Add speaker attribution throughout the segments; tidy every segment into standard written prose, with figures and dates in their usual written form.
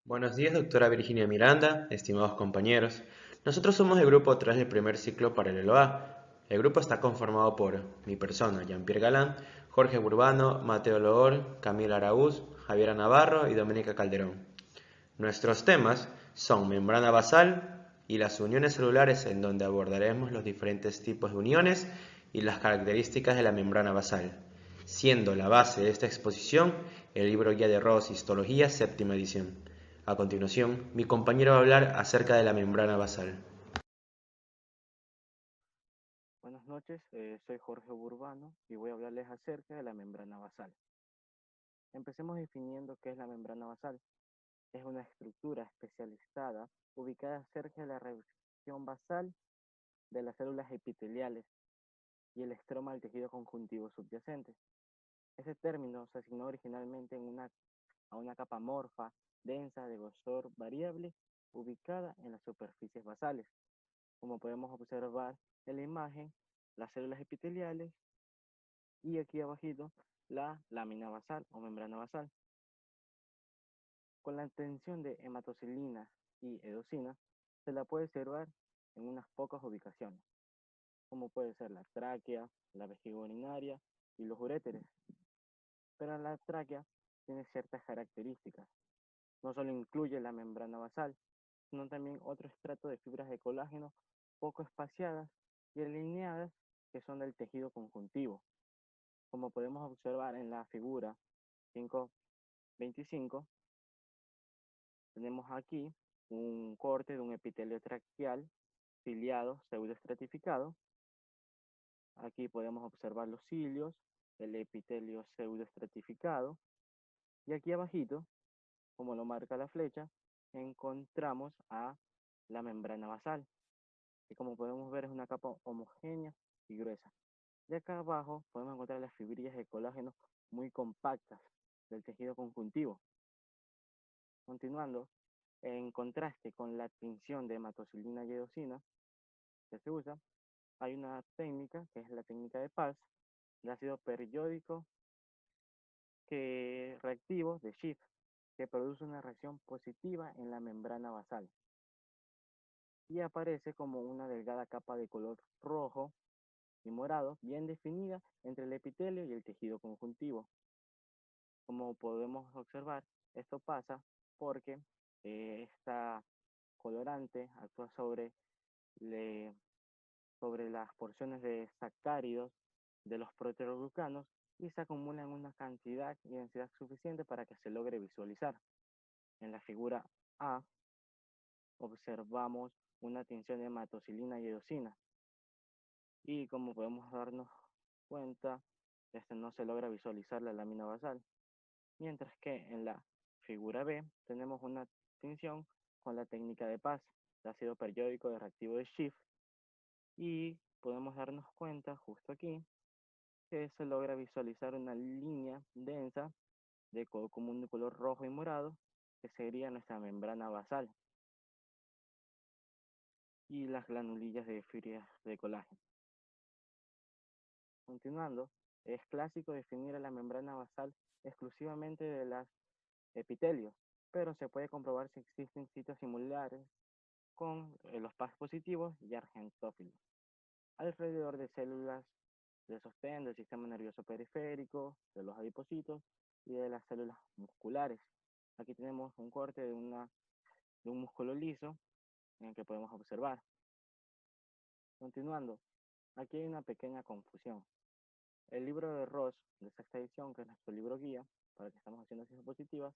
Speaker 1: Buenos días, doctora Virginia Miranda, estimados compañeros. Nosotros somos el grupo 3 del primer ciclo paralelo A. El grupo está conformado por mi persona, Jean-Pierre Galán, Jorge Burbano, Mateo Loor, Camila Araúz, Javiera Navarro y Doménica Calderón. Nuestros temas son membrana basal y las uniones celulares, en donde abordaremos los diferentes tipos de uniones y las características de la membrana basal, siendo la base de esta exposición el libro Guía de Ross Histología, séptima edición. A continuación, mi compañero va a hablar acerca de la membrana basal.
Speaker 2: Buenas noches, soy Jorge Burbano y voy a hablarles acerca de la membrana basal. Empecemos definiendo qué es la membrana basal. Es una estructura especializada ubicada cerca de la región basal de las células epiteliales y el estroma del tejido conjuntivo subyacente. Ese término se asignó originalmente a una capa amorfa, densa, de grosor variable, ubicada en las superficies basales. Como podemos observar en la imagen, las células epiteliales y aquí abajito la lámina basal o membrana basal. Con la tensión de hematocilina y eosina se la puede observar en unas pocas ubicaciones, como puede ser la tráquea, la vejiga urinaria y los uréteres. Pero la tráquea tiene ciertas características. No solo incluye la membrana basal, sino también otro estrato de fibras de colágeno poco espaciadas y alineadas que son del tejido conjuntivo. Como podemos observar en la figura 5.25, tenemos aquí un corte de un epitelio traqueal ciliado pseudoestratificado. Aquí podemos observar los cilios, el epitelio pseudoestratificado. Y aquí abajito, como lo marca la flecha, encontramos a la membrana basal, que como podemos ver es una capa homogénea y gruesa. Y acá abajo podemos encontrar las fibrillas de colágeno muy compactas del tejido conjuntivo. Continuando, en contraste con la tinción de hematocilina y eosina que se usa, hay una técnica que es la técnica de Paz, de ácido periódico reactivo de Schiff, que produce una reacción positiva en la membrana basal y aparece como una delgada capa de color rojo y morado bien definida entre el epitelio y el tejido conjuntivo. Como podemos observar, esto pasa porque esta colorante actúa le, sobre las porciones de sacáridos de los proteoglucanos y se acumulan una cantidad y densidad suficiente para que se logre visualizar. En la figura A observamos una tinción de hematocilina y eosina y como podemos darnos cuenta, no se logra visualizar la lámina basal, mientras que en la figura B tenemos una tinción con la técnica de Paz, de ácido periódico de reactivo de Schiff, y podemos darnos cuenta justo aquí que se logra visualizar una línea densa de color común de color rojo y morado, que sería nuestra membrana basal, y las granulillas de fibras de colágeno. Continuando, es clásico definir a la membrana basal exclusivamente de los epitelios, pero se puede comprobar si existen sitios similares con los Paz positivos y argentófilos, alrededor de células de sostén del sistema nervioso periférico, de los adipocitos y de las células musculares. Aquí tenemos un corte de un músculo liso en el que podemos observar. Continuando, aquí hay una pequeña confusión. El libro de Ross, de sexta edición, que es nuestro libro guía, para que estamos haciendo ciencias positivas,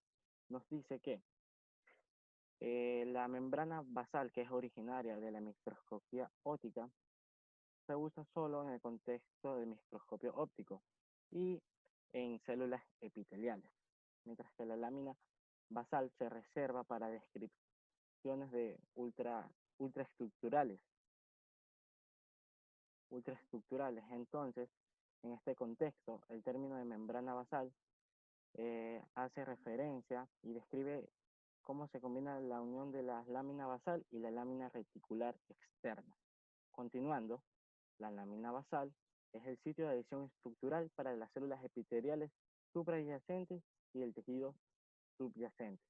Speaker 2: nos dice que la membrana basal, que es originaria de la microscopía óptica, se usa solo en el contexto del microscopio óptico y en células epiteliales, mientras que la lámina basal se reserva para descripciones de ultraestructurales. ultraestructurales. Entonces, en este contexto, el término de membrana basal hace referencia y describe cómo se combina la unión de la lámina basal y la lámina reticular externa. Continuando, la lámina basal es el sitio de adhesión estructural para las células epiteliales supradyacentes y el tejido subyacente.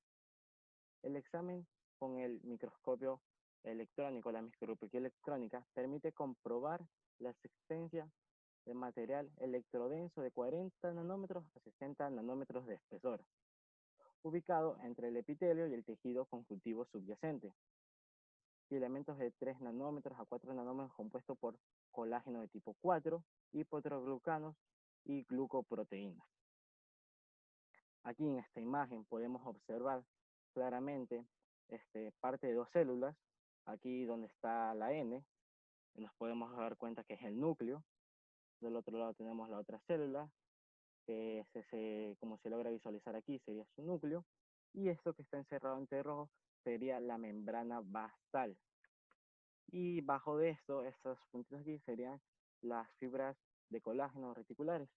Speaker 2: El examen con el microscopio electrónico, la microscopía electrónica, permite comprobar la existencia de material electrodenso de 40 nanómetros a 60 nanómetros de espesor, ubicado entre el epitelio y el tejido conjuntivo subyacente. Filamentos de 3 nanómetros a 4 nanómetros compuestos por colágeno de tipo 4, hipotroglucanos y glucoproteínas. Aquí en esta imagen podemos observar claramente parte de dos células. Aquí donde está la N, nos podemos dar cuenta que es el núcleo. Del otro lado tenemos la otra célula, que como se logra visualizar aquí, sería su núcleo. Y esto que está encerrado entre rojo sería la membrana basal. Y bajo de esto, estos puntitos aquí serían las fibras de colágeno reticulares.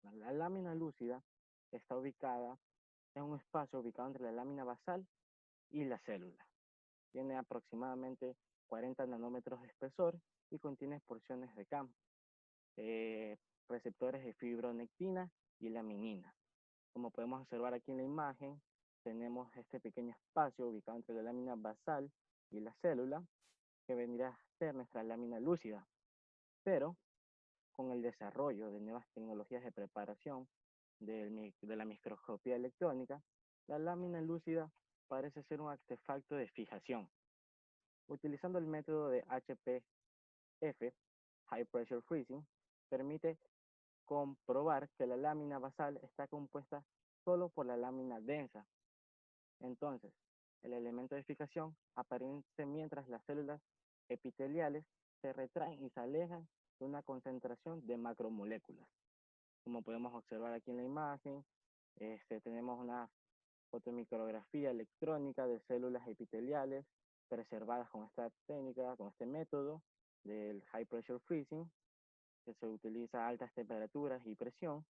Speaker 2: La lámina lúcida está ubicada en un espacio ubicado entre la lámina basal y la célula. Tiene aproximadamente 40 nanómetros de espesor y contiene porciones de CAM, receptores de fibronectina y laminina. Como podemos observar aquí en la imagen, tenemos este pequeño espacio ubicado entre la lámina basal y la célula, que vendría a ser nuestra lámina lúcida. Pero con el desarrollo de nuevas tecnologías de preparación de la microscopía electrónica, la lámina lúcida parece ser un artefacto de fijación. Utilizando el método de HPF, High Pressure Freezing, permite comprobar que la lámina basal está compuesta solo por la lámina densa. Entonces, el elemento de fijación aparece mientras las células epiteliales se retraen y se alejan de una concentración de macromoléculas. Como podemos observar aquí en la imagen, tenemos una fotomicrografía electrónica de células epiteliales preservadas con esta técnica, con este método del High Pressure Freezing, que se utiliza a altas temperaturas y presión.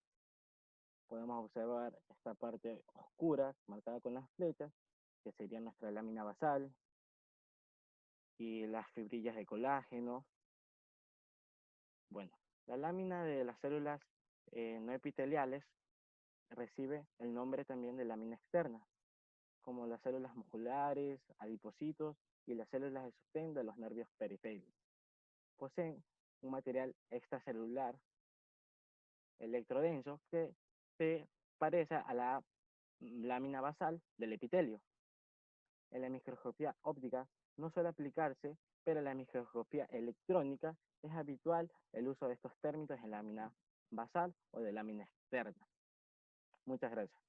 Speaker 2: Podemos observar esta parte oscura marcada con las flechas, que sería nuestra lámina basal, y las fibrillas de colágeno. Bueno, la lámina de las células no epiteliales recibe el nombre también de lámina externa, como las células musculares, adipocitos y las células de sostén de los nervios periféricos. Poseen un material extracelular electrodenso que se parece a la lámina basal del epitelio. En la microscopía óptica no suele aplicarse, pero en la microscopía electrónica es habitual el uso de estos términos en lámina basal o de lámina externa. Muchas gracias.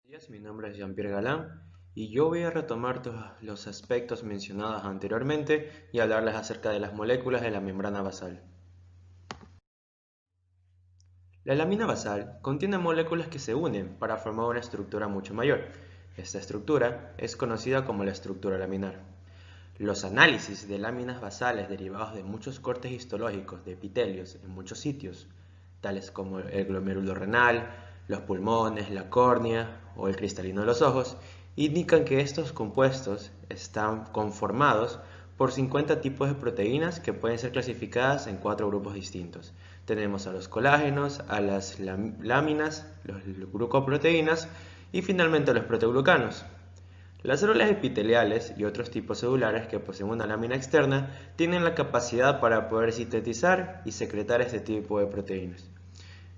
Speaker 1: Buenos días, mi nombre es Jean-Pierre Galán y yo voy a retomar todos los aspectos mencionados anteriormente y hablarles acerca de las moléculas de la membrana basal. La lámina basal contiene moléculas que se unen para formar una estructura mucho mayor. Esta estructura es conocida como la estructura laminar. Los análisis de láminas basales derivados de muchos cortes histológicos de epitelios en muchos sitios, tales como el glomérulo renal, los pulmones, la córnea o el cristalino de los ojos, indican que estos compuestos están conformados por 50 tipos de proteínas que pueden ser clasificadas en 4 grupos distintos. Tenemos a los colágenos, a las láminas, los glucoproteínas y finalmente a los proteoglucanos. Las células epiteliales y otros tipos celulares que poseen una lámina externa tienen la capacidad para poder sintetizar y secretar este tipo de proteínas.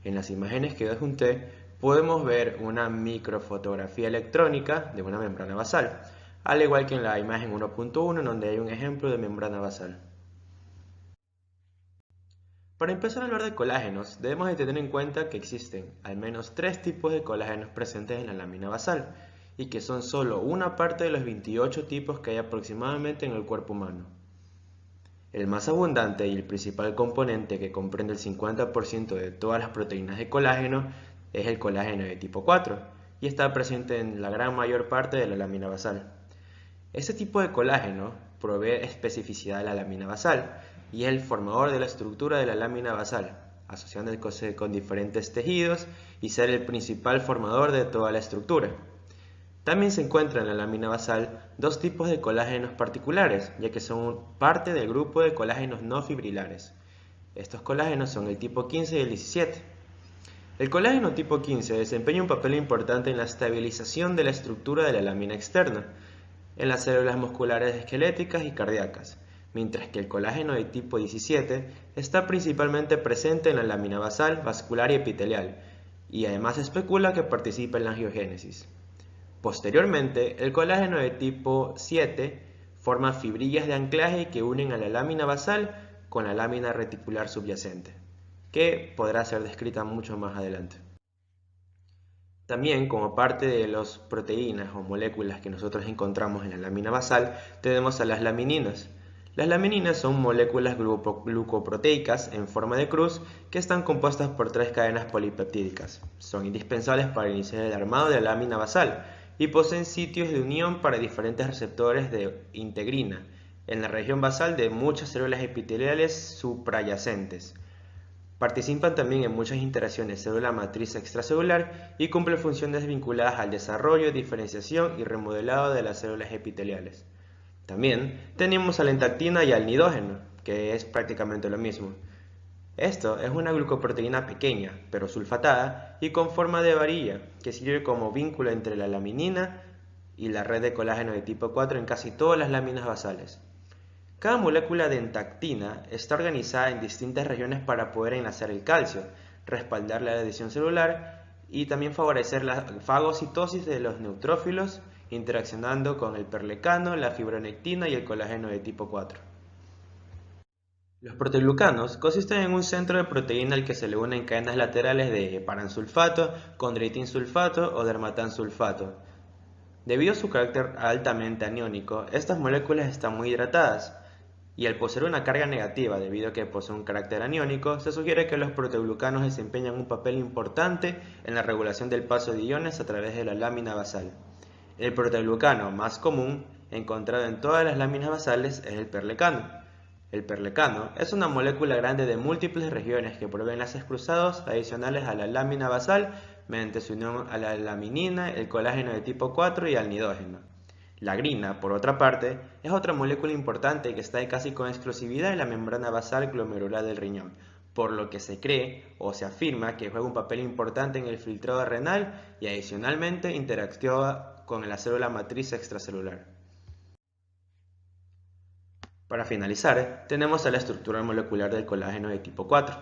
Speaker 1: En las imágenes que adjunté podemos ver una microfotografía electrónica de una membrana basal, al igual que en la imagen 1.1 donde hay un ejemplo de membrana basal. Para empezar a hablar de colágenos, debemos de tener en cuenta que existen al menos 3 tipos de colágenos presentes en la lámina basal, y que son solo una parte de los 28 tipos que hay aproximadamente en el cuerpo humano. El más abundante y el principal componente que comprende el 50% de todas las proteínas de colágeno es el colágeno de tipo 4, y está presente en la gran mayor parte de la lámina basal. Este tipo de colágeno provee especificidad de la lámina basal y es el formador de la estructura de la lámina basal, asociándose con diferentes tejidos y ser el principal formador de toda la estructura. También se encuentran en la lámina basal 2 tipos de colágenos particulares, ya que son parte del grupo de colágenos no fibrilares. Estos colágenos son el tipo 15 y el 17. El colágeno tipo 15 desempeña un papel importante en la estabilización de la estructura de la lámina externa, en las células musculares esqueléticas y cardíacas, mientras que el colágeno de tipo 17 está principalmente presente en la lámina basal, vascular y epitelial, y además se especula que participa en la angiogénesis. Posteriormente, el colágeno de tipo 7 forma fibrillas de anclaje que unen a la lámina basal con la lámina reticular subyacente, que podrá ser descrita mucho más adelante. También, como parte de las proteínas o moléculas que nosotros encontramos en la lámina basal, tenemos a las lamininas. Las lamininas son moléculas glucoproteicas en forma de cruz que están compuestas por tres cadenas polipeptídicas. Son indispensables para iniciar el armado de la lámina basal y poseen sitios de unión para diferentes receptores de integrina en la región basal de muchas células epiteliales suprayacentes. Participan también en muchas interacciones célula-matriz extracelular y cumplen funciones vinculadas al desarrollo, diferenciación y remodelado de las células epiteliales. También tenemos a la entactina y al nidógeno, que es prácticamente lo mismo. Esto es una glucoproteína pequeña, pero sulfatada y con forma de varilla, que sirve como vínculo entre la laminina y la red de colágeno de tipo 4 en casi todas las láminas basales. Cada molécula de entactina está organizada en distintas regiones para poder enlazar el calcio, respaldar la adhesión celular y también favorecer la fagocitosis de los neutrófilos, interaccionando con el perlecano, la fibronectina y el colágeno de tipo 4. Los proteoglucanos consisten en un centro de proteína al que se le unen cadenas laterales de paransulfato, condroitinsulfato o dermatansulfato. Debido a su carácter altamente aniónico, estas moléculas están muy hidratadas, y al poseer una carga negativa debido a que posee un carácter aniónico, se sugiere que los proteoglucanos desempeñan un papel importante en la regulación del paso de iones a través de la lámina basal. El proteoglucano más común, encontrado en todas las láminas basales, es el perlecano. El perlecano es una molécula grande de múltiples regiones que provee enlaces cruzados adicionales a la lámina basal mediante su unión a la laminina, el colágeno de tipo 4 y al nidógeno. La grina, por otra parte, es otra molécula importante que está casi con exclusividad en la membrana basal glomerular del riñón, por lo que se cree o se afirma que juega un papel importante en el filtrado renal y adicionalmente interactúa con la célula matriz extracelular. Para finalizar, tenemos a la estructura molecular del colágeno de tipo 4.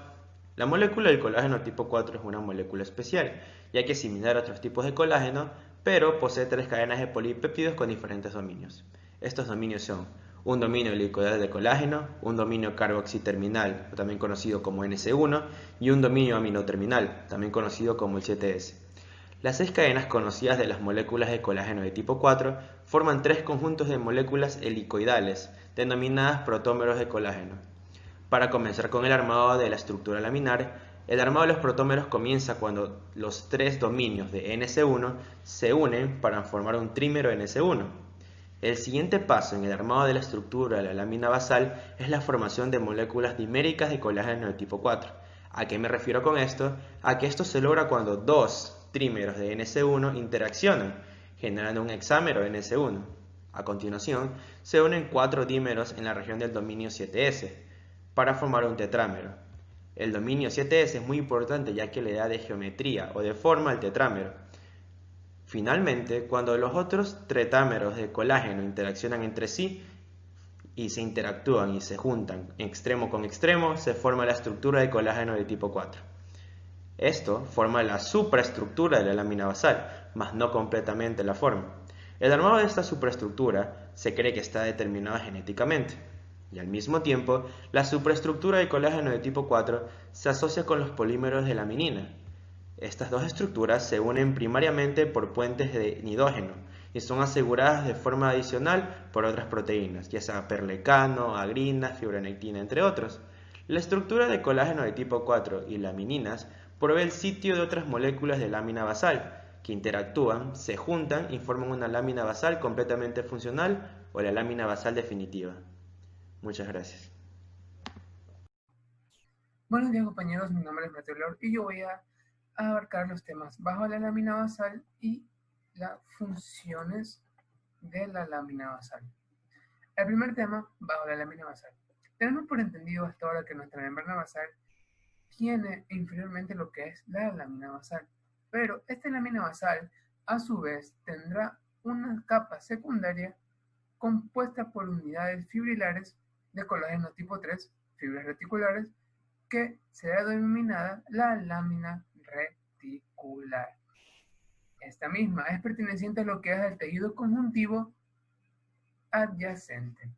Speaker 1: La molécula del colágeno tipo 4 es una molécula especial, ya que es similar a otros tipos de colágeno, pero posee tres cadenas de polipéptidos con diferentes dominios. Estos dominios son un dominio helicoidal de colágeno, un dominio carboxiterminal, también conocido como NC1, y un dominio aminoterminal, también conocido como el 7S. Las seis cadenas conocidas de las moléculas de colágeno de tipo 4 forman tres conjuntos de moléculas helicoidales, denominadas protómeros de colágeno. Para comenzar con el armado de la estructura laminar, el armado de los protómeros comienza cuando los tres dominios de NC1 se unen para formar un trímero NC1. El siguiente paso en el armado de la estructura de la lámina basal es la formación de moléculas diméricas de colágeno de tipo 4. ¿A qué me refiero con esto? A que esto se logra cuando dos trímeros de NC1 interaccionan, generando un hexámero NC1. A continuación, se unen cuatro dímeros en la región del dominio 7S para formar un tetrámero. El dominio 7S es muy importante ya que le da de geometría o de forma al tetrámero. Finalmente, cuando los otros tretámeros de colágeno interaccionan entre sí y se interactúan y se juntan extremo con extremo, se forma la estructura de colágeno de tipo 4. Esto forma la supraestructura de la lámina basal, mas no completamente la forma. El armado de esta supraestructura se cree que está determinado genéticamente, y al mismo tiempo, la supraestructura de colágeno de tipo 4 se asocia con los polímeros de laminina. Estas dos estructuras se unen primariamente por puentes de nidógeno y son aseguradas de forma adicional por otras proteínas, ya sea perlecano, agrina, fibronectina, entre otros. La estructura de colágeno de tipo 4 y lamininas provee el sitio de otras moléculas de lámina basal, que interactúan, se juntan y forman una lámina basal completamente funcional o la lámina basal definitiva. Muchas gracias.
Speaker 3: Buenos días compañeros, mi nombre es Mateo Lor y yo voy a abarcar los temas bajo la lámina basal y las funciones de la lámina basal. El primer tema, bajo la lámina basal. Tenemos por entendido hasta ahora que nuestra membrana basal tiene inferiormente lo que es la lámina basal. Pero esta lámina basal, a su vez, tendrá una capa secundaria compuesta por unidades fibrilares de colágeno tipo 3, fibras reticulares, que será denominada la lámina reticular. Esta misma es perteneciente a lo que es el tejido conjuntivo adyacente.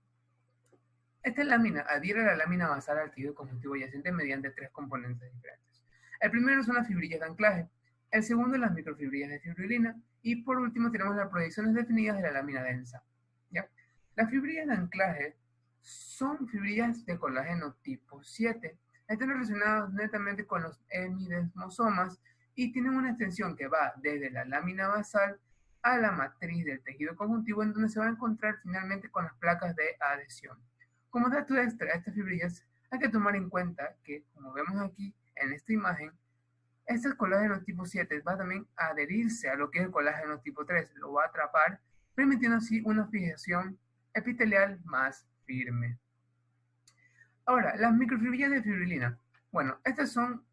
Speaker 3: Esta lámina adhiere a la lámina basal al tejido conjuntivo adyacente mediante tres componentes diferentes. El primero son las fibrillas de anclaje, el segundo las microfibrillas de fibrilina y por último tenemos las proyecciones definidas de la lámina densa. ¿Ya? Las fibrillas de anclaje son fibrillas de colágeno tipo 7. Están relacionadas netamente con los hemidesmosomas y tienen una extensión que va desde la lámina basal a la matriz del tejido conjuntivo, en donde se va a encontrar finalmente con las placas de adhesión. Como dato extra a estas fibrillas, hay que tomar en cuenta que, como vemos aquí en esta imagen, este colágeno tipo 7 va también a adherirse a lo que es el colágeno tipo 3, lo va a atrapar, permitiendo así una fijación epitelial más firme. Ahora, las microfibrillas de fibrilina. Bueno, estas son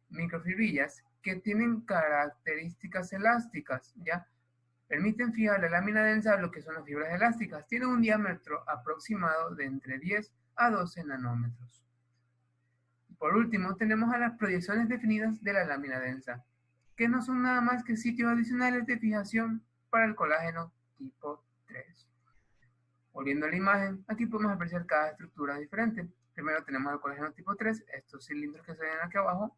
Speaker 3: microfibrillas que tienen características elásticas, ¿ya? Permiten fijar la lámina densa a lo que son las fibras elásticas. Tienen un diámetro aproximado de entre 10 a 12 nanómetros. Por último, tenemos a las proyecciones definidas de la lámina densa, que no son nada más que sitios adicionales de fijación para el colágeno tipo 3. Volviendo a la imagen, aquí podemos apreciar cada estructura diferente. Primero tenemos el colágeno tipo 3, estos cilindros que se ven aquí abajo.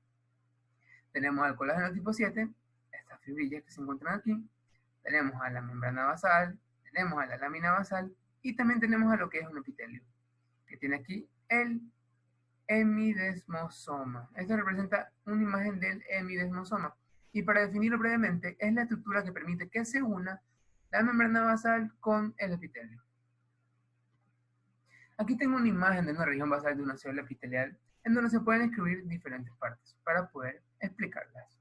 Speaker 3: Tenemos al colágeno tipo 7, estas fibrillas que se encuentran aquí. Tenemos a la membrana basal, tenemos a la lámina basal y también tenemos a lo que es un epitelio, que tiene aquí el hemidesmosoma. Esto representa una imagen del hemidesmosoma. Y para definirlo brevemente, es la estructura que permite que se una la membrana basal con el epitelio. Aquí tengo una imagen de una región basal de una célula epitelial en donde se pueden escribir diferentes partes para poder explicarlas.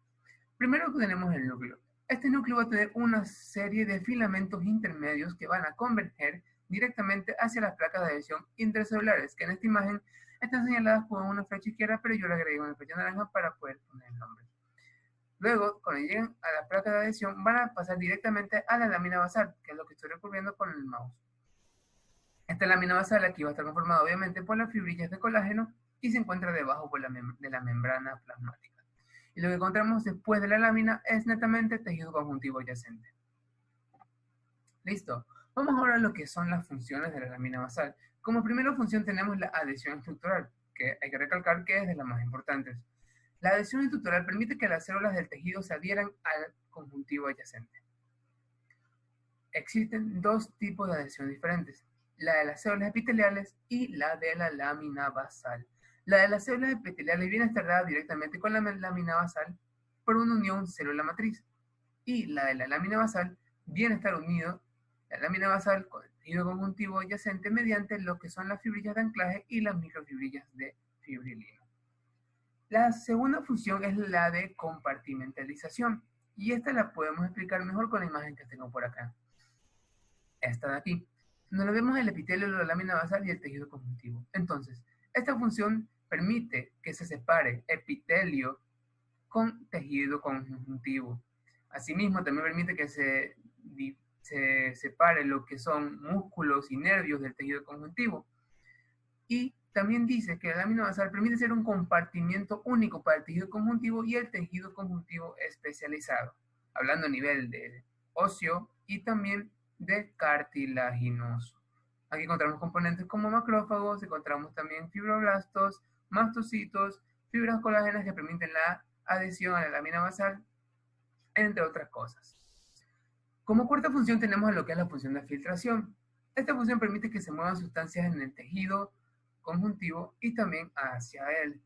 Speaker 3: Primero tenemos el núcleo. Este núcleo va a tener una serie de filamentos intermedios que van a converger directamente hacia las placas de adhesión intracelulares, que en esta imagen están señaladas con una flecha izquierda, pero yo le agregué una flecha naranja para poder poner el nombre. Luego, cuando lleguen a la placa de adhesión, van a pasar directamente a la lámina basal, que es lo que estoy recorriendo con el mouse. Esta lámina basal aquí va a estar conformada obviamente por las fibrillas de colágeno y se encuentra debajo de la membrana plasmática. Y lo que encontramos después de la lámina es netamente tejido conjuntivo adyacente. Listo. Vamos ahora a lo que son las funciones de la lámina basal. Como primera función tenemos la adhesión estructural, que hay que recalcar que es de las más importantes. La adhesión estructural permite que las células del tejido se adhieran al conjuntivo adyacente. Existen dos tipos de adhesión diferentes, la de las células epiteliales y la de la lámina basal. La de las células epiteliales viene estarrada directamente con la lámina basal por una unión célula-matriz. Y la de la lámina basal viene a estar unido la lámina basal con el tejido conjuntivo adyacente mediante lo que son las fibrillas de anclaje y las microfibrillas de fibrilina. La segunda función es la de compartimentalización. Y esta la podemos explicar mejor con la imagen que tengo por acá. Esta de aquí, donde vemos el epitelio de la lámina basal y el tejido conjuntivo. Entonces, esta función permite que se separe epitelio con tejido conjuntivo. Asimismo, también permite que se separe lo que son músculos y nervios del tejido conjuntivo. Y también dice que la lámina basal permite hacer un compartimiento único para el tejido conjuntivo y el tejido conjuntivo especializado, hablando a nivel de óseo y también de cartilaginoso. Aquí encontramos componentes como macrófagos, encontramos también fibroblastos, mastocitos, fibras colágenas que permiten la adhesión a la lámina basal, entre otras cosas. Como cuarta función tenemos lo que es la función de filtración. Esta función permite que se muevan sustancias en el tejido conjuntivo y también hacia él.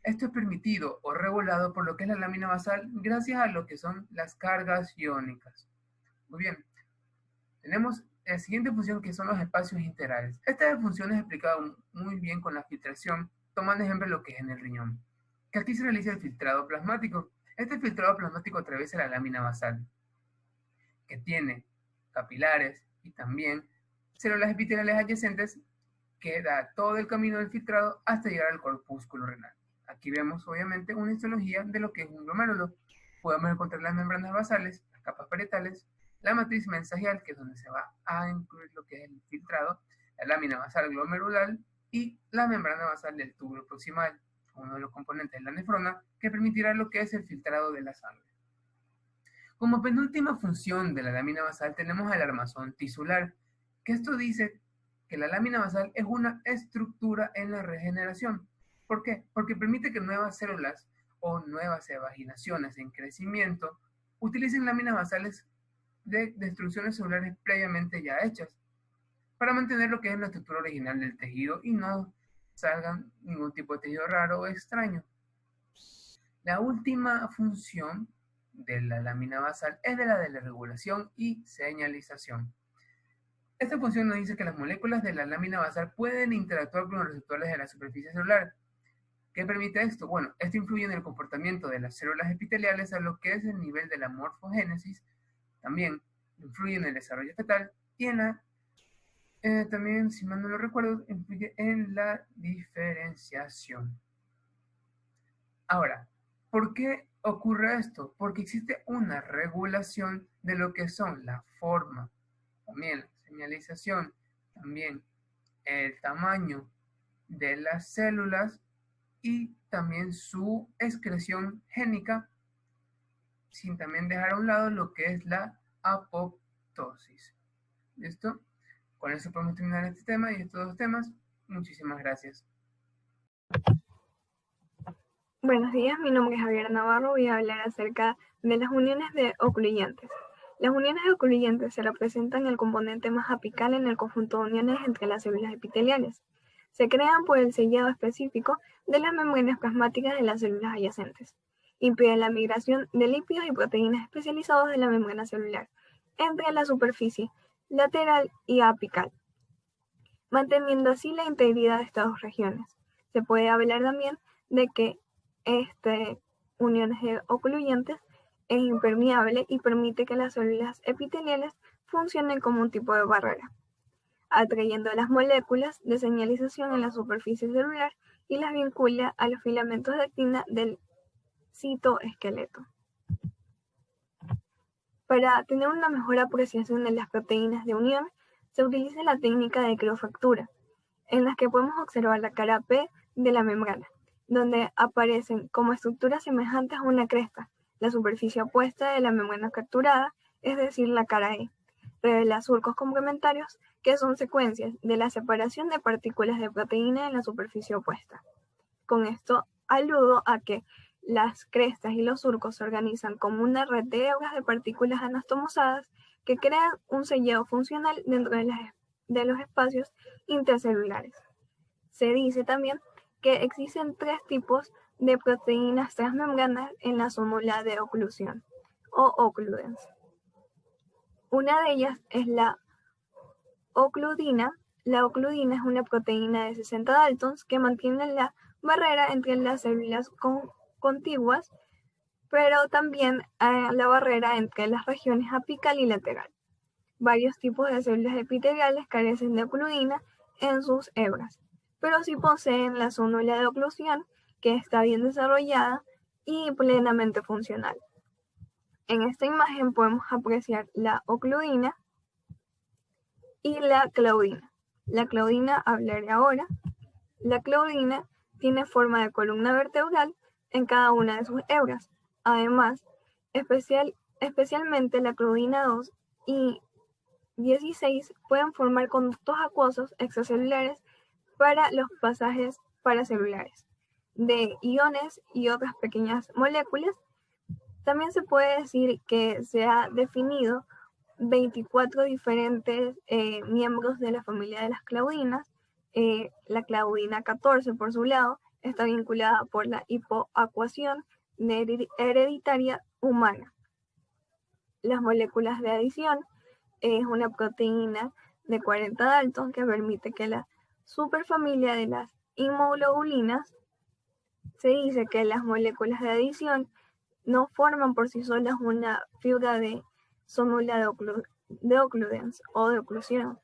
Speaker 3: Esto es permitido o regulado por lo que es la lámina basal gracias a lo que son las cargas iónicas. Muy bien. Tenemos la siguiente función que son los espacios integrales. Esta función es explicada muy bien con la filtración, tomando ejemplo lo que es en el riñón. Que aquí se realiza el filtrado plasmático. Este filtrado plasmático atraviesa la lámina basal, que tiene capilares y también células epiteliales adyacentes que da todo el camino del filtrado hasta llegar al corpúsculo renal. Aquí vemos obviamente una histología de lo que es un glomérulo. Podemos encontrar las membranas basales, las capas parietales, la matriz mensagial, que es donde se va a incluir lo que es el filtrado, la lámina basal glomerular y la membrana basal del túbulo proximal, uno de los componentes de la nefrona, que permitirá lo que es el filtrado de la sangre. Como penúltima función de la lámina basal tenemos el armazón tisular, que esto dice que la lámina basal es una estructura en la regeneración. ¿Por qué? Porque permite que nuevas células o nuevas evaginaciones en crecimiento utilicen láminas basales de destrucciones celulares previamente ya hechas para mantener lo que es la estructura original del tejido y no salgan ningún tipo de tejido raro o extraño. La última función de la lámina basal es de la regulación y señalización. Esta función nos dice que las moléculas de la lámina basal pueden interactuar con los receptores de la superficie celular. ¿Qué permite esto? Bueno, esto influye en el comportamiento de las células epiteliales a lo que es el nivel de la morfogénesis, también influye en el desarrollo fetal y en la, también, si mal no lo recuerdo, influye en la diferenciación. Ahora, ¿por qué ocurre esto? Porque existe una regulación de lo que son la forma, también la señalización, también el tamaño de las células y también su excreción génica, sin también dejar a un lado lo que es la apoptosis. ¿Listo? Con eso podemos terminar este tema y estos dos temas. Muchísimas gracias.
Speaker 4: Buenos días, mi nombre es Javier Navarro. Voy a hablar acerca de las uniones de ocluyentes. Las uniones de ocluyentes se representan el componente más apical en el conjunto de uniones entre las células epiteliales. Se crean por el sellado específico de las membranas plasmáticas de las células adyacentes. Impiden la migración de lípidos y proteínas especializados de la membrana celular entre la superficie lateral y apical, manteniendo así la integridad de estas dos regiones. Se puede hablar también de que uniones de ocluyentes es impermeable y permite que las células epiteliales funcionen como un tipo de barrera, atrayendo las moléculas de señalización en la superficie celular y las vincula a los filamentos de actina del citoesqueleto. Para tener una mejor apreciación de las proteínas de unión, se utiliza la técnica de criofractura, en la que podemos observar la cara P de la membrana, donde aparecen como estructuras semejantes a una cresta, la superficie opuesta de la membrana fracturada, es decir, la cara E. Revela surcos complementarios que son secuencias de la separación de partículas de proteína en la superficie opuesta. Con esto aludo a que las crestas y los surcos se organizan como una red de hebras de partículas anastomosadas que crean un sellado funcional dentro de los espacios intercelulares. Se dice también que existen tres tipos de proteínas transmembranas en la zónula de oclusión o occludens. Una de ellas es la ocludina. La ocludina es una proteína de 60 daltons que mantiene la barrera entre las células contiguas, pero también la barrera entre las regiones apical y lateral. Varios tipos de células epiteliales carecen de ocludina en sus hebras, pero sí poseen la zónula de oclusión, que está bien desarrollada y plenamente funcional. En esta imagen podemos apreciar la ocludina y la claudina. La claudina hablaré ahora. La claudina tiene forma de columna vertebral en cada una de sus hebras. Además, especialmente la claudina 2 y 16 pueden formar conductos acuosos extracelulares para los pasajes paracelulares de iones y otras pequeñas moléculas. También se puede decir que se ha definido 24 diferentes miembros de la familia de las claudinas. La claudina 14, por su lado, está vinculada por la hipoacuación hereditaria humana. Las moléculas de adición es una proteína de 40 daltons que permite que la superfamilia de las inmunoglobulinas, se dice que las moléculas de adición no forman por sí solas una fibra de zónula de occludens o de oclusión,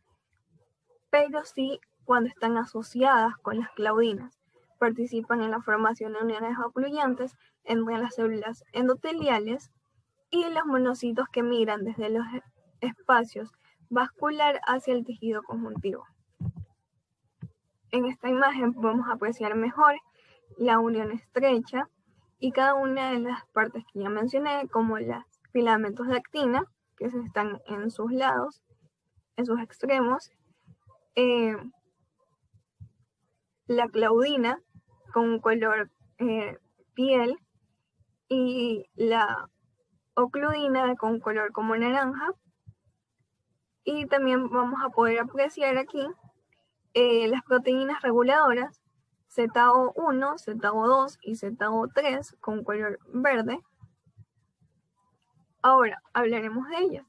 Speaker 4: pero sí cuando están asociadas con las claudinas. participan en la formación de uniones ocluyentes entre las células endoteliales y los monocitos que migran desde los espacios vascular hacia el tejido conjuntivo. En esta imagen podemos apreciar mejor la unión estrecha y cada una de las partes que ya mencioné, como los filamentos de actina, que están en sus lados, en sus extremos, la claudina con un color piel y la ocludina con color como naranja. Y también vamos a poder apreciar aquí las proteínas reguladoras ZO1, ZO2 y ZO3 con color verde. Ahora hablaremos de ellas.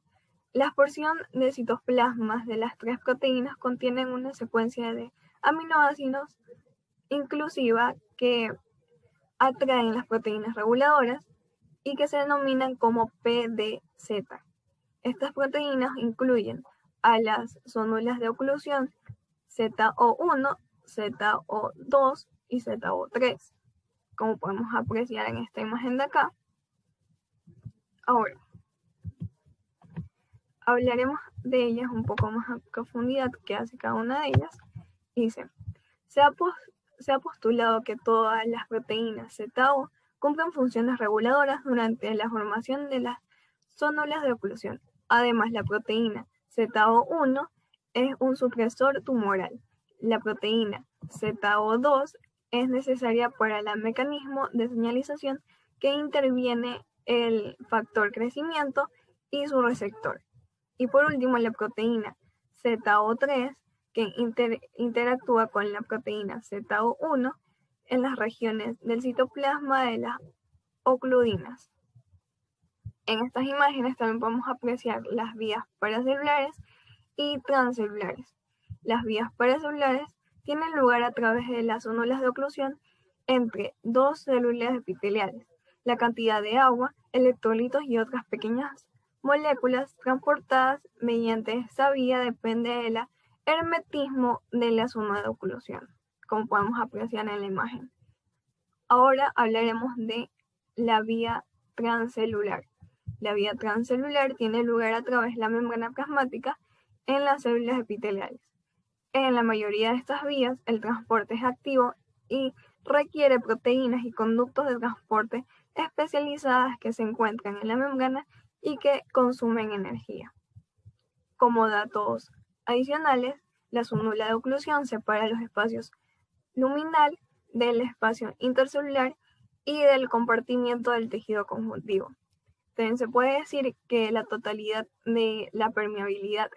Speaker 4: La porción de citoplasmas de las tres proteínas contienen una secuencia de aminoácidos inclusiva que atraen las proteínas reguladoras y que se denominan como PDZ. Estas proteínas incluyen a las zónulas de oclusión ZO1, ZO2 y ZO3, como podemos apreciar en esta imagen de acá. Ahora, hablaremos de ellas un poco más a profundidad, que hace cada una de ellas. Dice, se ha postulado que todas las proteínas ZO cumplen funciones reguladoras durante la formación de las zónulas de oclusión. Además, la proteína ZO1 es un supresor tumoral. La proteína ZO2 es necesaria para el mecanismo de señalización que interviene el factor crecimiento y su receptor. Y por último, la proteína ZO3, que interactúa con la proteína ZO1 en las regiones del citoplasma de las ocludinas. En estas imágenes también podemos apreciar las vías paracelulares y transcelulares. Las vías paracelulares tienen lugar a través de las zónulas de oclusión entre dos células epiteliales. La cantidad de agua, electrolitos y otras pequeñas moléculas transportadas mediante esta vía depende del hermetismo de la zona de oclusión, como podemos apreciar en la imagen. Ahora hablaremos de la vía transcelular. La vía transcelular tiene lugar a través de la membrana plasmática en las células epiteliales. En la mayoría de estas vías, el transporte es activo y requiere proteínas y conductos de transporte especializadas que se encuentran en la membrana y que consumen energía. Como datos adicionales, la zónula de oclusión separa los espacios luminal del espacio intercelular y del compartimiento del tejido conjuntivo. También se puede decir que la totalidad de la permeabilidad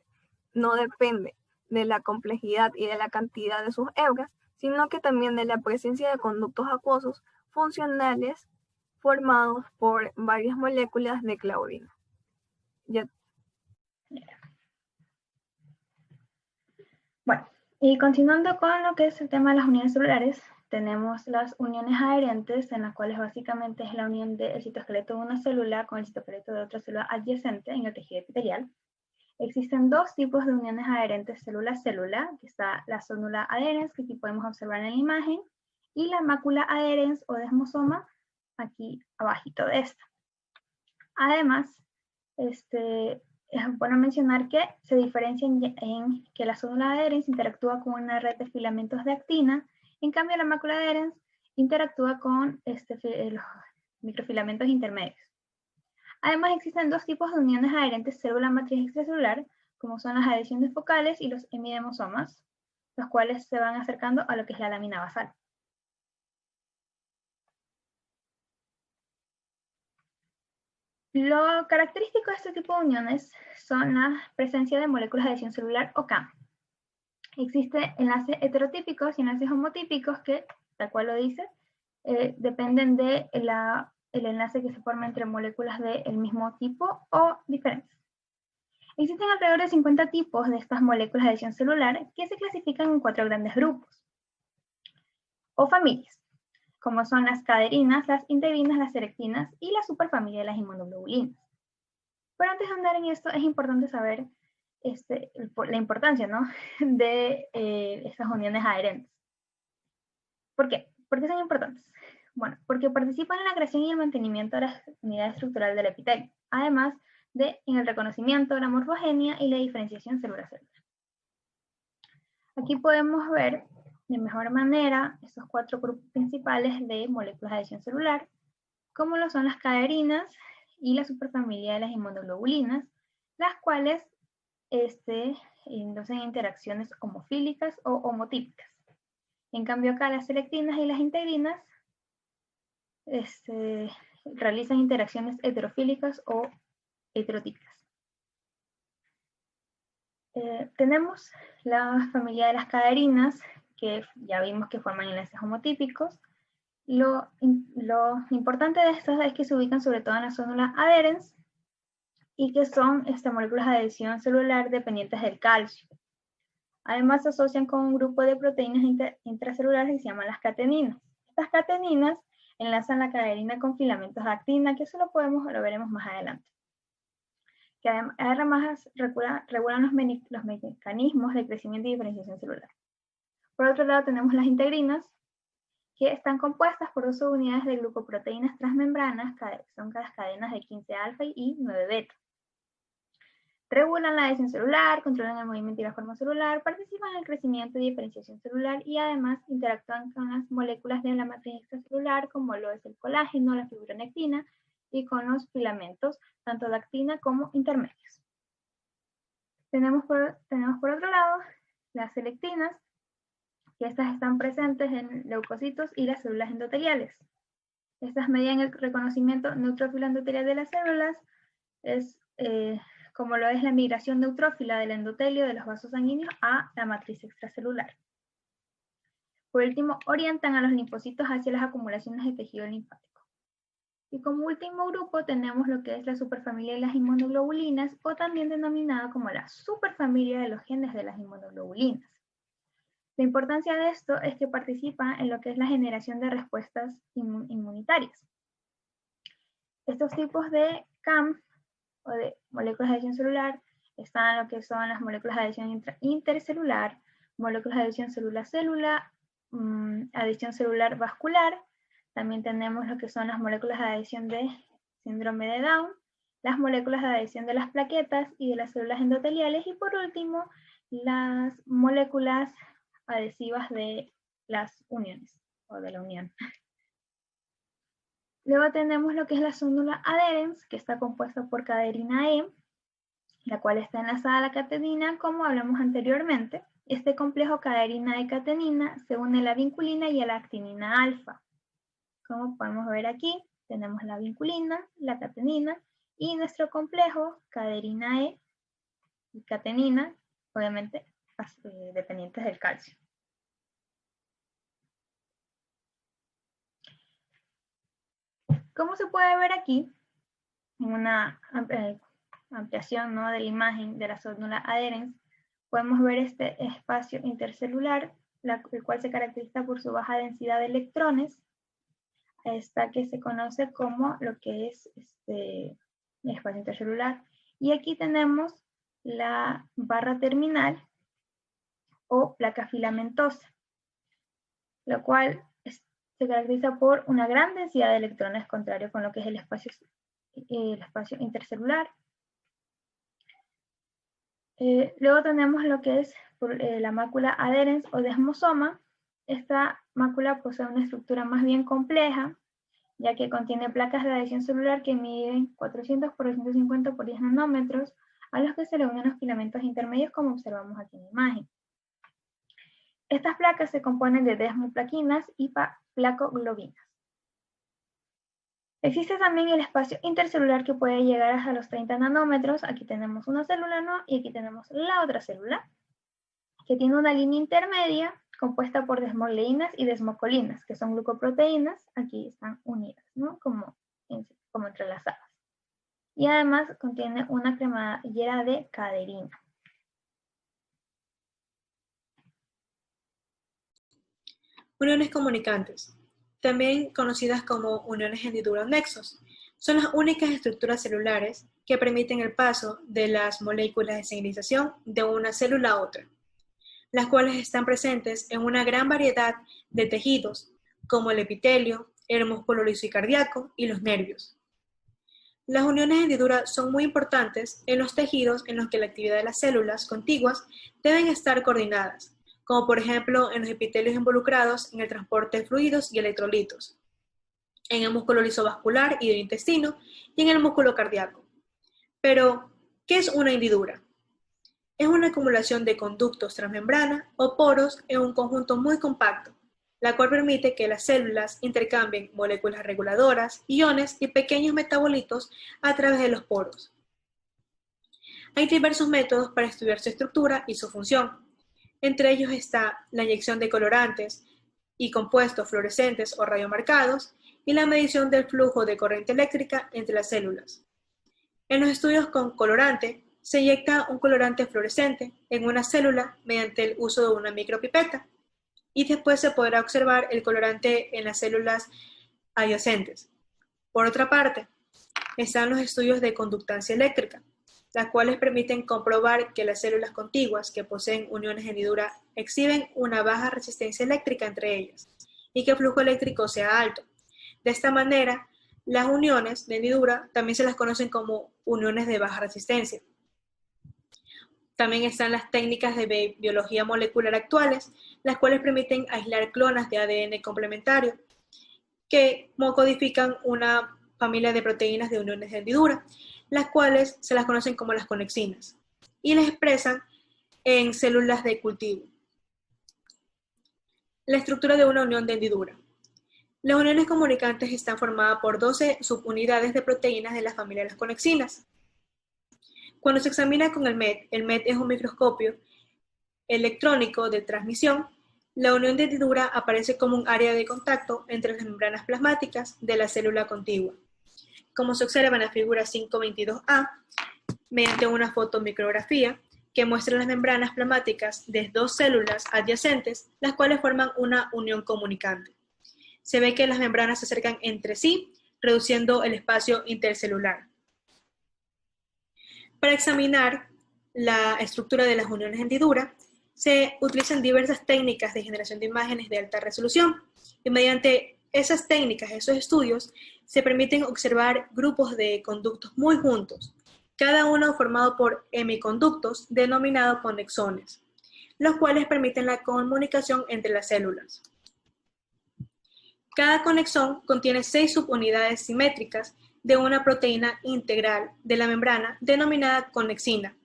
Speaker 4: no depende de la complejidad y de la cantidad de sus hebras, sino que también de la presencia de conductos acuosos funcionales formados por varias moléculas de claudina.
Speaker 5: Bueno, y continuando con lo que es el tema de las uniones celulares, tenemos las uniones adherentes, en las cuales básicamente es la unión del citoesqueleto de una célula con el citoesqueleto de otra célula adyacente en el tejido epitelial. Existen dos tipos de uniones adherentes célula-célula, que está la zónula adherens, que aquí podemos observar en la imagen, y la mácula adherens o desmosoma, aquí abajito de esta. Además, es bueno mencionar que se diferencia en que la zónula adherens interactúa con una red de filamentos de actina, en cambio la mácula adherens interactúa con los microfilamentos intermedios. Además existen dos tipos de uniones adherentes célula matriz extracelular, como son las adhesiones focales y los hemidemosomas, los cuales se van acercando a lo que es la lámina basal. Lo característico de este tipo de uniones son la presencia de moléculas de adhesión celular o CAM. Existe enlaces heterotípicos y enlaces homotípicos que, tal cual lo dice, dependen del enlace que se forma entre moléculas del mismo tipo o diferentes. Existen alrededor de 50 tipos de estas moléculas de adhesión celular que se clasifican en 4 grandes grupos o familias, como son las caderinas, las integrinas, las serectinas y la superfamilia de las inmunoglobulinas. Pero antes de andar en esto, es importante saber la importancia, ¿no?, de estas uniones adherentes. ¿Por qué? ¿Por qué son importantes? Bueno, porque participan en la creación y el mantenimiento de la unidad estructural del epitelio, además de en el reconocimiento, la morfogenia y la diferenciación célula-célula. Aquí podemos ver de mejor manera estos 4 grupos principales de moléculas de adhesión celular, como lo son las caderinas y la superfamilia de las inmunoglobulinas, las cuales inducen interacciones homofílicas o homotípicas. En cambio acá las selectinas y las integrinas realizan interacciones heterofílicas o heterotípicas. Tenemos la familia de las caderinas, que ya vimos que forman enlaces homotípicos. Lo importante de estas es que se ubican sobre todo en la zónula adherens y que son moléculas de adhesión celular dependientes del calcio. Además se asocian con un grupo de proteínas intracelulares que se llaman las cateninas. Estas cateninas enlazan la caderina con filamentos de actina, que eso lo veremos más adelante. Que además regulan los mecanismos de crecimiento y diferenciación celular. Por otro lado tenemos las integrinas, que están compuestas por 2 unidades de glucoproteínas transmembranas, son las cadenas de 15 alfa y 9 beta. Regulan la adhesión celular, controlan el movimiento y la forma celular, participan en el crecimiento y diferenciación celular y además interactúan con las moléculas de la matriz extracelular, como lo es el colágeno, la fibronectina, y con los filamentos, tanto de actina como intermedios. Tenemos por otro lado las selectinas, que estas están presentes en leucocitos y las células endoteliales. Estas median el reconocimiento neutrófilo endotelial de las células, como lo es la migración neutrófila del endotelio de los vasos sanguíneos a la matriz extracelular. Por último, orientan a los linfocitos hacia las acumulaciones de tejido linfático. Y como último grupo tenemos lo que es la superfamilia de las inmunoglobulinas, o también denominada como la superfamilia de los genes de las inmunoglobulinas. La importancia de esto es que participa en lo que es la generación de respuestas inmunitarias. Estos tipos de CAM, o de moléculas de adhesión celular, están lo que son las moléculas de adhesión intercelular, moléculas de adhesión célula-célula, adhesión celular vascular. También tenemos lo que son las moléculas de adhesión de síndrome de Down, las moléculas de adhesión de las plaquetas y de las células endoteliales, y por último, las moléculas adhesivas de las uniones, o de la unión. Luego tenemos lo que es la zónula adherens, que está compuesta por caderina E, la cual está enlazada a la catenina, como hablamos anteriormente. Este complejo caderina E-catenina se une a la vinculina y a la actinina alfa. Como podemos ver aquí, tenemos la vinculina, la catenina, y nuestro complejo caderina E y catenina, obviamente dependientes del calcio. Como se puede ver aquí, en una ampliación, ¿no?, de la imagen de la zónula adherens, podemos ver este espacio intercelular, el cual se caracteriza por su baja densidad de electrones, esta que se conoce como lo que es el espacio intercelular. Y aquí tenemos la barra terminal o placa filamentosa, lo cual se caracteriza por una gran densidad de electrones, contrario con lo que es el espacio intercelular. Luego tenemos lo que es la mácula adherens o desmosoma. Esta mácula posee una estructura más bien compleja, ya que contiene placas de adhesión celular que miden 400 por 250 por 10 nanómetros, a los que se le unen los filamentos intermedios, como observamos aquí en la imagen. Estas placas se componen de desmoplaquinas y placoglobinas. Existe también el espacio intercelular, que puede llegar hasta los 30 nanómetros. Aquí tenemos una célula, ¿no?, y aquí tenemos la otra célula, que tiene una línea intermedia compuesta por desmoleinas y desmocolinas, que son glucoproteínas. Aquí están unidas, ¿no?, como entrelazadas. Y además contiene una cremallera de caderina.
Speaker 6: Uniones comunicantes, también conocidas como uniones hendiduro-nexos, son las únicas estructuras celulares que permiten el paso de las moléculas de señalización de una célula a otra, las cuales están presentes en una gran variedad de tejidos, como el epitelio, el músculo liso y cardíaco y los nervios. Las uniones de hendidura son muy importantes en los tejidos en los que la actividad de las células contiguas deben estar coordinadas, como por ejemplo en los epitelios involucrados en el transporte de fluidos y electrolitos, en el músculo liso vascular y del intestino y en el músculo cardíaco. Pero, ¿qué es una hendidura? Es una acumulación de conductos transmembrana o poros en un conjunto muy compacto, la cual permite que las células intercambien moléculas reguladoras, iones y pequeños metabolitos a través de los poros. Hay diversos métodos para estudiar su estructura y su función. Entre ellos está la inyección de colorantes y compuestos fluorescentes o radiomarcados y la medición del flujo de corriente eléctrica entre las células. En los estudios con colorante, se inyecta un colorante fluorescente en una célula mediante el uso de una micropipeta y después se podrá observar el colorante en las células adyacentes. Por otra parte, están los estudios de conductancia eléctrica, las cuales permiten comprobar que las células contiguas que poseen uniones de hendidura exhiben una baja resistencia eléctrica entre ellas y que el flujo eléctrico sea alto. De esta manera, las uniones de hendidura también se las conocen como uniones de baja resistencia. También están las técnicas de biología molecular actuales, las cuales permiten aislar clonas de ADN complementario que codifican una familia de proteínas de uniones de hendidura, las cuales se las conocen como las conexinas, y las expresan en células de cultivo. La estructura de una unión de hendidura. Las uniones comunicantes están formadas por 12 subunidades de proteínas de la familia de las conexinas. Cuando se examina con el MET es un microscopio electrónico de transmisión, la unión de hendidura aparece como un área de contacto entre las membranas plasmáticas de la célula contigua, como se observa en la figura 522A, mediante una fotomicrografía que muestra las membranas plasmáticas de dos células adyacentes, las cuales forman una unión comunicante. Se ve que las membranas se acercan entre sí, reduciendo el espacio intercelular. Para examinar la estructura de las uniones de hendidura, se utilizan diversas técnicas de generación de imágenes de alta resolución y mediante esas técnicas, esos estudios, se permiten observar grupos de conductos muy juntos, cada uno formado por hemiconductos denominados conexones, los cuales permiten la comunicación entre las células. Cada conexón contiene 6 subunidades simétricas de una proteína integral de la membrana denominada conexina,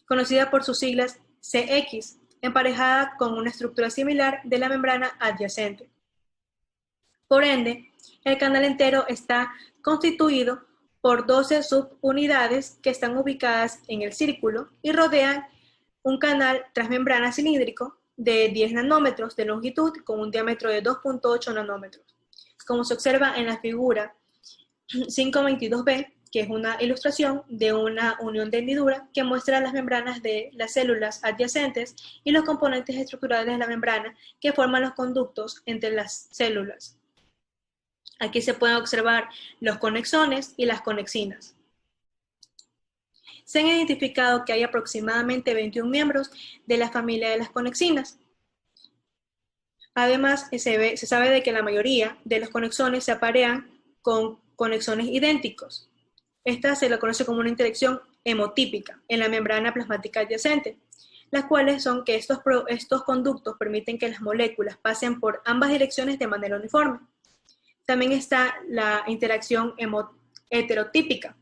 Speaker 6: conocida por sus siglas CX, emparejada con una estructura similar de la membrana adyacente. Por ende, el canal entero está constituido por 12 subunidades que están ubicadas en el círculo y rodean un canal transmembrana cilíndrico de 10 nanómetros de longitud con un diámetro de 2.8 nanómetros, como se observa en la figura 522b, que es una ilustración de una unión de hendidura que muestra las membranas de las células adyacentes y los componentes estructurales de la membrana que forman los conductos entre las células. Aquí se pueden observar los conexones y las conexinas. Se han identificado que hay aproximadamente 21 miembros de la familia de las conexinas. Además, se sabe de que la mayoría de los conexones se aparean con conexones idénticos. Esta se la conoce como una interacción hemotípica en la membrana plasmática adyacente, las cuales son que estos conductos permiten que las moléculas pasen por ambas direcciones de manera uniforme. También está la interacción heterotípica,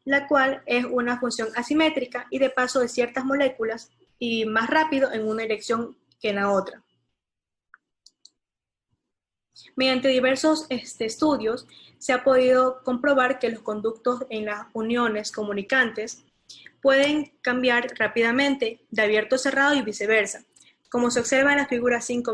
Speaker 6: la cual es una función asimétrica y de paso de ciertas moléculas y más rápido en una dirección que en la otra. Mediante diversos estudios se ha podido comprobar que los conductos en las uniones comunicantes pueden cambiar rápidamente de abierto a cerrado y viceversa, como se observa en la figura 5.20.